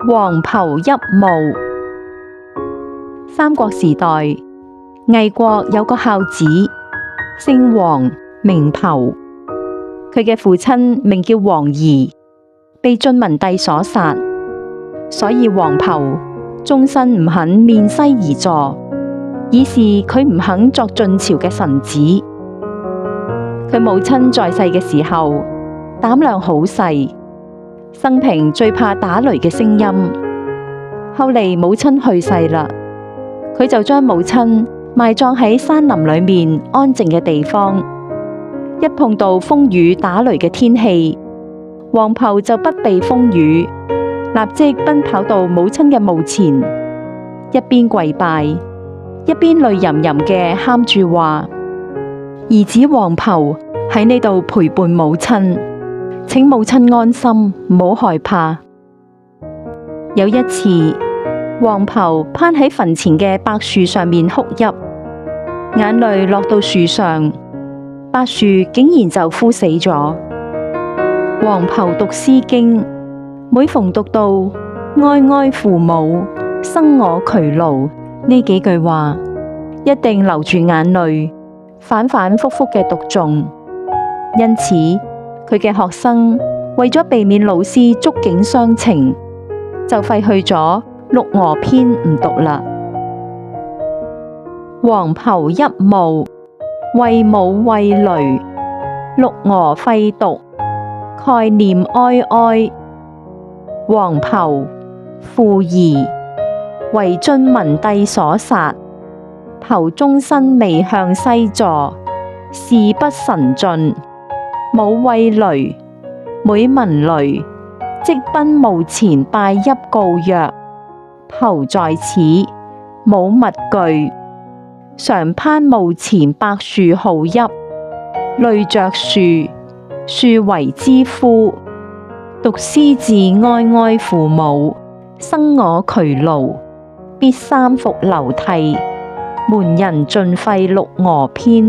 黃袍一墓。三國時代，魏國有個孝子，姓黃，名袍。佢嘅父親名叫黃儀，被晉文帝所殺，所以黃袍終身唔肯面西而坐，以示佢唔肯作晉朝嘅臣子。佢母親在世嘅時候，膽量好細，生平最怕打雷嘅聲音。後嚟母親去世啦，佢就將母親埋葬喺山林裏面安靜嘅地方。一碰到風雨打雷嘅天氣，黃袍就不避風雨，立即奔跑到母親嘅墓前，一邊跪拜，一邊淚吟吟嘅喊住話：兒子黃袍喺呢度陪伴母親，請母親安心，唔好害怕。有一次，黃袍攀喺墳前嘅柏樹上面哭泣，眼淚落到樹上，柏樹竟然就枯死咗。黃袍讀詩經，每逢讀到哀哀父母，生我劬勞呢幾句話，一定流住眼淚，反反复复嘅讀誦。因此，佢嘅學生為咗避免老師觸景傷情，就廢去咗《鹿娥篇》唔讀啦。黃袍一墓，為母為騾，鹿娥廢讀，概念哀哀。黃袍，父儀，為晉文帝所殺，袍終身未向西坐，事不臣盡。母為騾，每聞騾，即奔墓前拜泣告曰：袍在此，母勿懼。常攀墓前柏樹號泣，淚着樹，樹為之枯。讀詩字哀哀父母，生我劬勞，必三伏流涕。門人盡廢《鹿娥篇》。